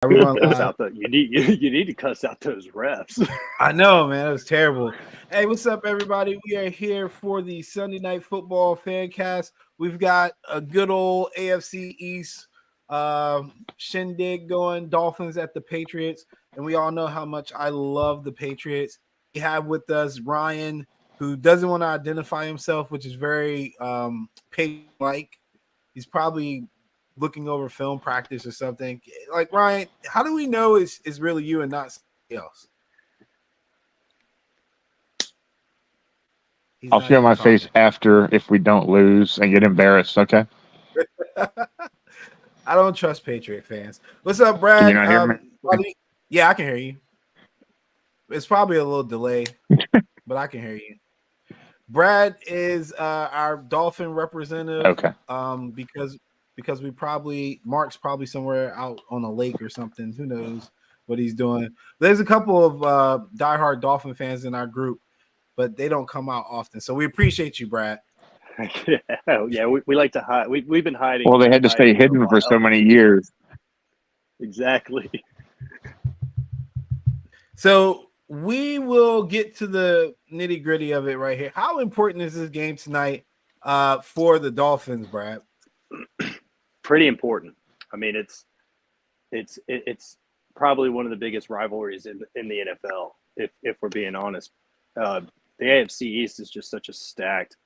Everyone Cuss live. out the you need to cuss out those refs. I know, man. It was terrible. Hey, what's up, everybody? We are here for the Sunday Night Football fan cast. We've got a good old AFC East shindig going, Dolphins at the Patriots. And we all know how much I love the Patriots. We have with us Ryan, who doesn't want to identify himself, which is very Patriot-like. He's probably looking over film practice or something. Like, Ryan, how do we know it's really you and not somebody else? He's I'll not show even my face talking. after if we don't lose and get embarrassed. Okay. I don't trust Patriot fans. What's up, Can you Brad? not hear me? Yeah, I can hear you. It's probably a little delay, but I can hear you. Brad is our Dolphin representative Okay. Because Mark's probably somewhere out on a lake or something. Who knows what he's doing? There's a couple of diehard Dolphin fans in our group, but they don't come out often. So we appreciate you, Brad. Yeah, we like to hide. We've been hiding. Well, they We've had been to stay hiding for a hidden for so while. many years. Exactly. So we will get to the nitty gritty of it right here. How important is this game tonight for the Dolphins, Brad? Pretty important. I mean, it's probably one of the biggest rivalries in the NFL. If we're being honest, the AFC East is just such a stacked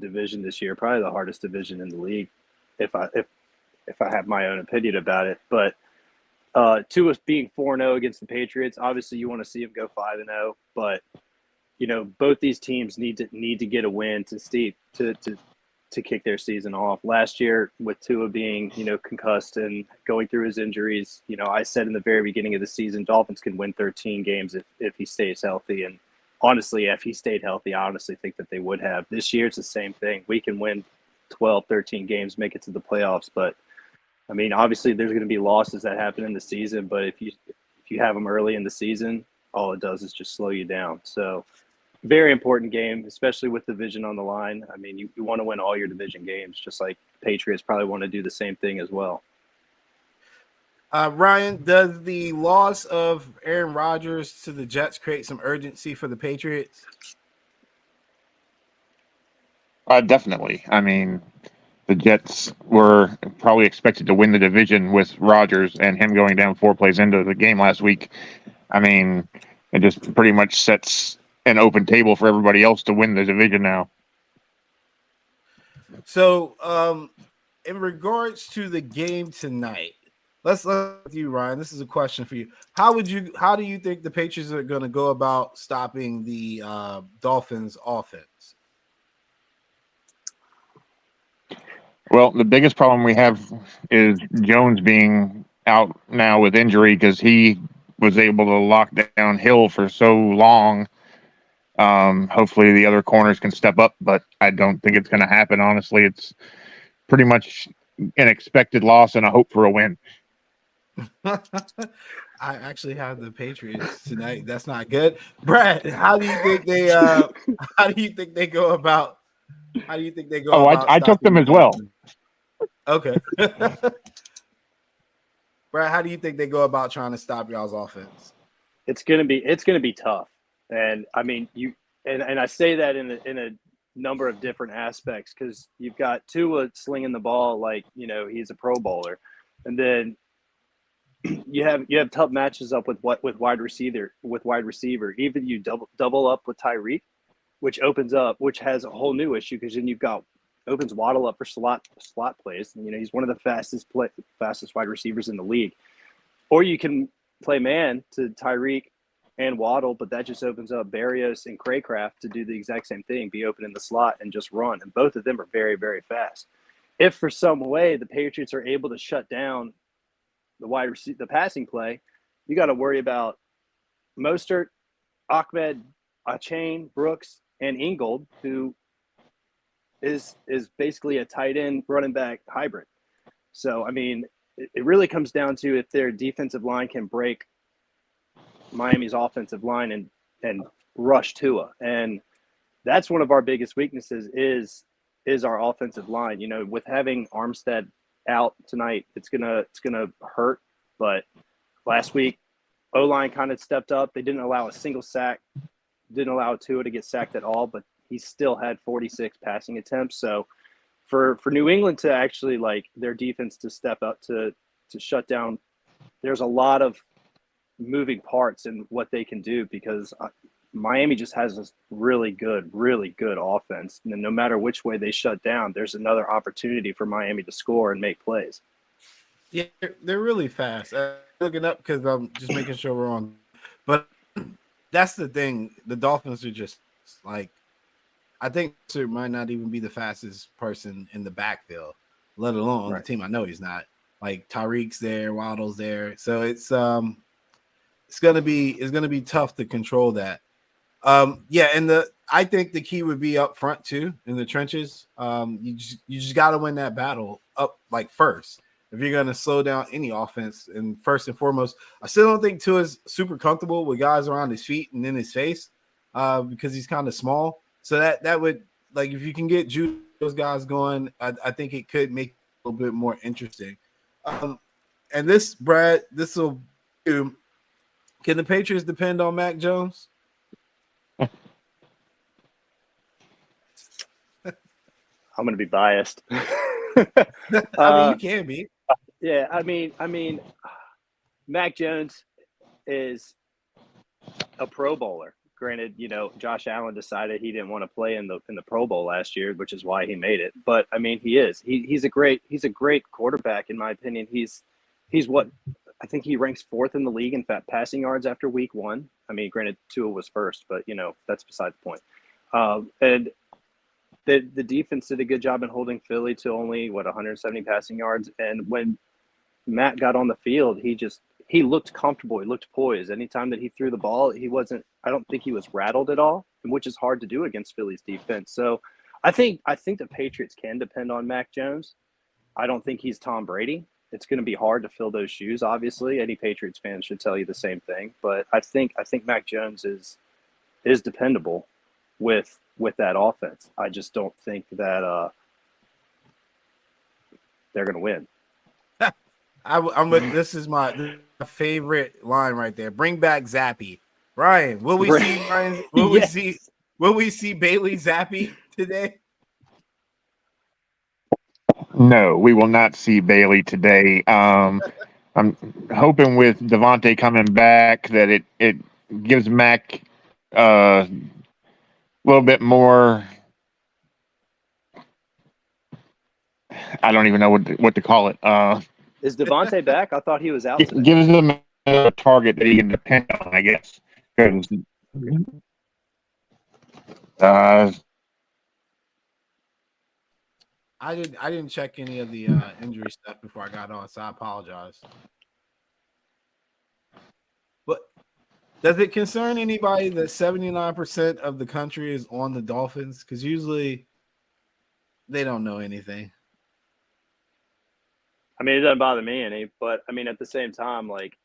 division this year. Probably the hardest division in the league. If I have my own opinion about it, but to us being 4-0 against the Patriots, obviously you want to see them go 5-0, but both these teams need to get a win to kick their season off. Last year, with Tua being concussed and going through his injuries, I said in the very beginning of the season, Dolphins can win 13 games if he stays healthy. And honestly, if he stayed healthy, I honestly think that they would have. This year, it's the same thing. We can win 12, 13 games, make it to the playoffs, but I mean, obviously, there's going to be losses that happen in the season, but if you have them early in the season, all it does is just slow you down. So, very important game, especially with division on the line. I mean, you want to win all your division games, just like Patriots probably want to do the same thing as well. Ryan, does the loss of Aaron Rodgers to the Jets create some urgency for the Patriots? Definitely. I mean, the Jets were probably expected to win the division with Rodgers, and him going down 4 plays into the game last week. I mean, it just pretty much sets an open table for everybody else to win the division now. So, in regards to the game tonight, let's with you, Ryan. This is a question for you. How do you think the Patriots are going to go about stopping the Dolphins offense? Well, the biggest problem we have is Jones being out now with injury because he was able to lock down Hill for so long. Hopefully the other corners can step up, but I don't think it's going to happen. Honestly, it's pretty much an expected loss and a hope for a win. I actually have the Patriots tonight. That's not good. Brad, how do you think they go about I took stopping them the as well. Dolphins? Okay. Brad, how do you think they go about trying to stop y'all's offense? It's gonna be tough, and I mean and I say that in a number of different aspects because you've got Tua slinging the ball like he's a Pro Bowler, and then you have tough matches up with wide receiver. Even you double up with Tyreek, which has a whole new issue because then you've got opens Waddle up for slot plays. And, he's one of the fastest wide receivers in the league. Or you can play man to Tyreek and Waddle, but that just opens up Barrios and Craycraft to do the exact same thing, be open in the slot and just run. And both of them are very, very fast. If for some way the Patriots are able to shut down the passing play, you got to worry about Mostert, Ahmed, Achane, Brooks, and Ingold, who is basically a tight end running back hybrid. So, I mean, it really comes down to if their defensive line can break Miami's offensive line and rush Tua. And that's one of our biggest weaknesses is our offensive line. With having Armstead out tonight, it's gonna hurt But last week, O-line kind of stepped up. They didn't allow a single sack, didn't allow Tua to get sacked at all, but he still had 46 passing attempts. So for New England to actually, like, their defense to step up to shut down, there's a lot of moving parts in what they can do, because Miami just has this really good offense. And no matter which way they shut down, there's another opportunity for Miami to score and make plays. Yeah, they're really fast. Looking up because I'm just making sure we're on. But that's the thing. The Dolphins are just like, I think Sir might not even be the fastest person in the backfield, let alone on the team. I know he's not. Like Tyreek's there, Waddle's there, so it's gonna be tough to control that. Yeah, and I think the key would be up front too, in the trenches. You just got to win that battle up like first if you're gonna slow down any offense. And first and foremost, I still don't think Tua's super comfortable with guys around his feet and in his face, because he's kind of small. So that would, like, if you can get those guys going, I think it could make it a little bit more interesting. And this, Brad, this will do. Can the Patriots depend on Mac Jones? I'm going to be biased. I mean, you can be. Yeah, I mean, Mac Jones is a Pro Bowler. Granted, Josh Allen decided he didn't want to play in the Pro Bowl last year, which is why he made it. But I mean, he's a great quarterback, in my opinion. He's what I think he ranks 4th in the league in passing yards after week 1. I mean, granted, Tua was first, but that's beside the point. And the defense did a good job in holding Philly to only 170 passing yards. And when Matt got on the field, he looked comfortable. He looked poised. Anytime that he threw the ball, I don't think he was rattled at all, which is hard to do against Philly's defense. So I think the Patriots can depend on Mac Jones. I don't think he's Tom Brady. It's going to be hard to fill those shoes, obviously. Any Patriots fan should tell you the same thing. But I think Mac Jones is dependable with that offense. I just don't think that they're going to win. This is my favorite line right there. Bring back Zappy. Ryan, will we see Ryan? Will we see Bailey Zappy today? No, we will not see Bailey today. I'm hoping with Devontae coming back that it gives Mac a little bit more. I don't even know what to call it. Is Devontae back? I thought he was out. It gives him a target that he can depend on, I guess. I didn't check any of the injury stuff before I got on, so I apologize. But does it concern anybody that 79% of the country is on the Dolphins? Because usually they don't know anything. I mean, it doesn't bother me any, but I mean, at the same time, like,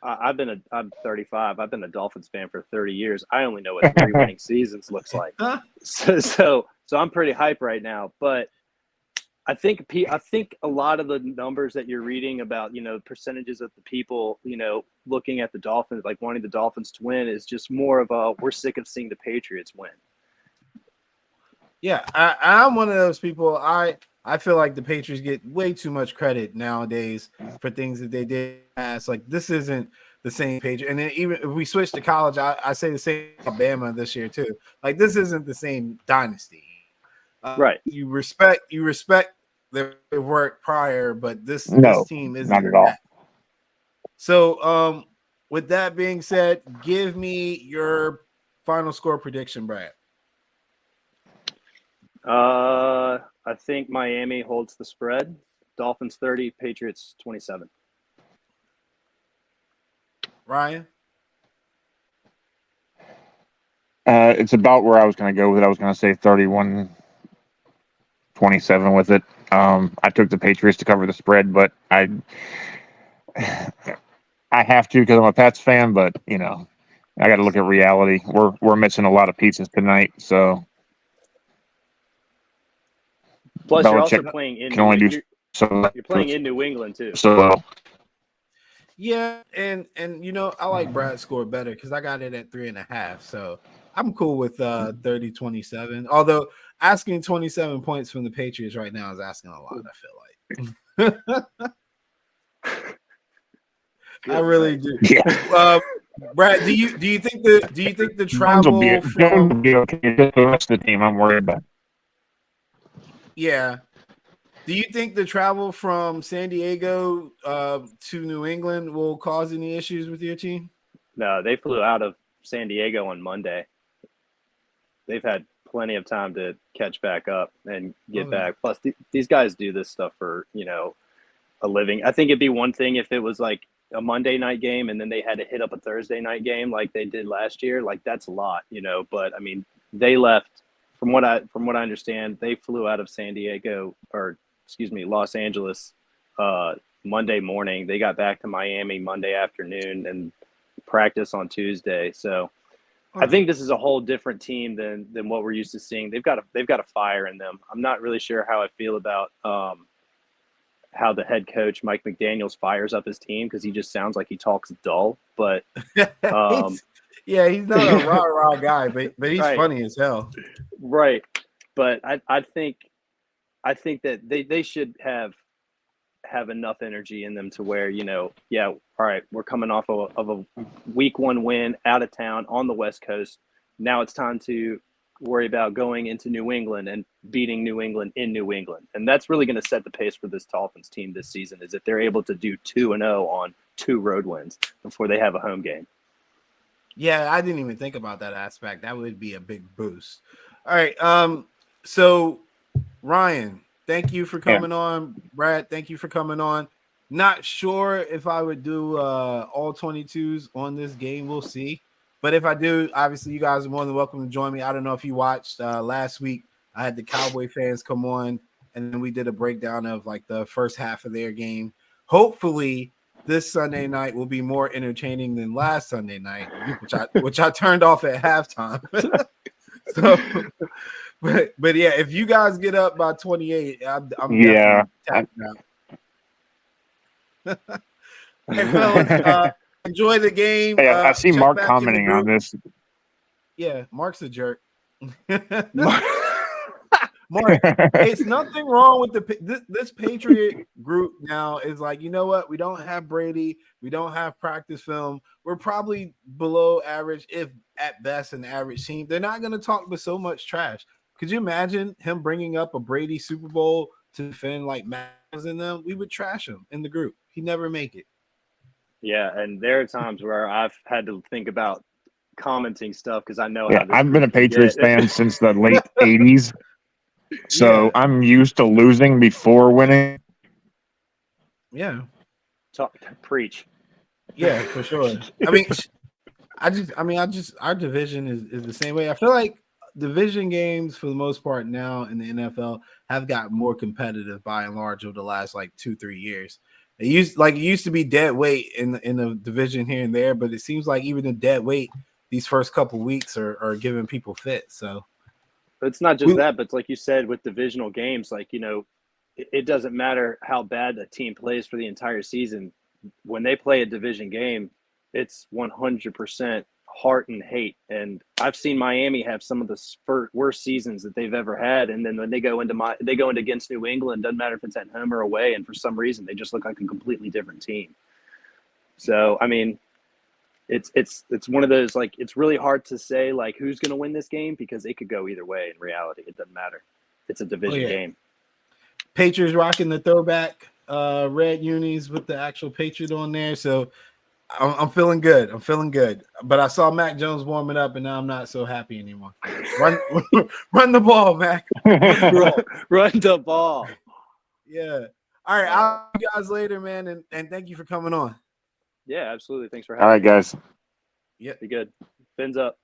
I'm 35. I've been a Dolphins fan for 30 years. I only know what 3 winning seasons looks like. So I'm pretty hype right now. But I think a lot of the numbers that you're reading about, percentages of the people, looking at the Dolphins, like wanting the Dolphins to win, is just more of we're sick of seeing the Patriots win. Yeah, I'm one of those people. I feel like the Patriots get way too much credit nowadays for things that they did past. Like, this isn't the same Patriots. And then even if we switch to college, I say the same Alabama this year too. Like, this isn't the same dynasty. Right. You respect their work prior, but this team isn't not at all. that. So, with that being said, give me your final score prediction, Brad. I think Miami holds the spread. Dolphins 30, Patriots 27. Ryan? It's about where I was going to go with it. I was going to say 31-27 with it. I took the Patriots to cover the spread, but I have to because I'm a Pats fan, but, I got to look at reality. We're missing a lot of pieces tonight, so. Plus, Belichick you're also playing in can only do so. You're playing in New England too. So Yeah, and I like Brad's score better because I got it at 3.5. So I'm cool with 30-27. Although asking 27 points from the Patriots right now is asking a lot, I feel like. I really do. Yeah. Brad, do you think the Jones will be travel okay. Just the rest of the team, I'm worried about. yeah. Do you think the travel from San Diego to New England will cause any issues with your team? No, they flew out of San Diego on Monday. They've had plenty of time to catch back up and get back. Plus, these guys do this stuff for, a living. I think it'd be one thing if it was like a Monday night game and then they had to hit up a Thursday night game like they did last year. Like, that's a lot, But I mean, they left from what I understand. They flew out of Los Angeles Monday morning. They got back to Miami Monday afternoon and practice on Tuesday. So I think this is a whole different team than what we're used to seeing. They've got a fire in them. I'm not really sure how I feel about how the head coach Mike McDaniels fires up his team because he just sounds like he talks dull. But he's not a rah guy, but he's funny as hell. Right, but I think that they should have enough energy in them to where all right, we're coming off of a week 1 win out of town on the West Coast. Now it's time to worry about going into New England and beating New England in New England. And that's really going to set the pace for this Dolphins team this season, is if they're able to do 2-0 on 2 road wins before they have a home game. Yeah, I didn't even think about that aspect. That would be a big boost. All right. So Ryan, thank you for coming on. Brad, thank you for coming on. Not sure if I would do all 22s on this game. We'll see. But if I do, obviously you guys are more than welcome to join me. I don't know if you watched last week. I had the Cowboy fans come on, and then we did a breakdown of like the first half of their game. Hopefully this Sunday night will be more entertaining than last Sunday night, which I turned off at halftime. So, but yeah, if you guys get up by 28, I'm definitely tapping out. Hey, fellas, enjoy the game. Hey, I see Mark commenting on this. Yeah, Mark's a jerk. Mark, it's nothing wrong with this Patriot group now. Is like, you know what? We don't have Brady. We don't have practice film. We're probably below average, if at best an average team. They're not going to talk with so much trash. Could you imagine him bringing up a Brady Super Bowl to defend like Mavs in them? We would trash him in the group. He'd never make it. Yeah, and there are times where I've had to think about commenting stuff because I know how I've been a Patriots fan since the late 80s. So I'm used to losing before winning. Yeah. Preach. Yeah, for sure. I just our division is the same way. I feel like division games for the most part now in the NFL have gotten more competitive by and large over the last like 2-3 years. It used to be dead weight in the division here and there, but it seems like even the dead weight these first couple weeks are giving people fits. So it's not just that, but like you said, with divisional games, like, it doesn't matter how bad a team plays for the entire season. When they play a division game, it's 100% heart and hate. And I've seen Miami have some of the worst seasons that they've ever had. And then when they go into against New England, doesn't matter if it's at home or away. And for some reason, they just look like a completely different team. So, I mean, it's one of those, like, it's really hard to say like who's going to win this game because it could go either way. In reality, it doesn't matter. It's a division game. Patriots rocking the throwback red unis with the actual Patriot on there. So I'm feeling good. But I saw Mac Jones warming up, and now I'm not so happy anymore. Run the ball, Mac. Run the ball. Yeah. All right. I'll see you guys later, man. And thank you for coming on. Yeah, absolutely. Thanks for having me. All right, guys. Yeah. Be good. Fins up.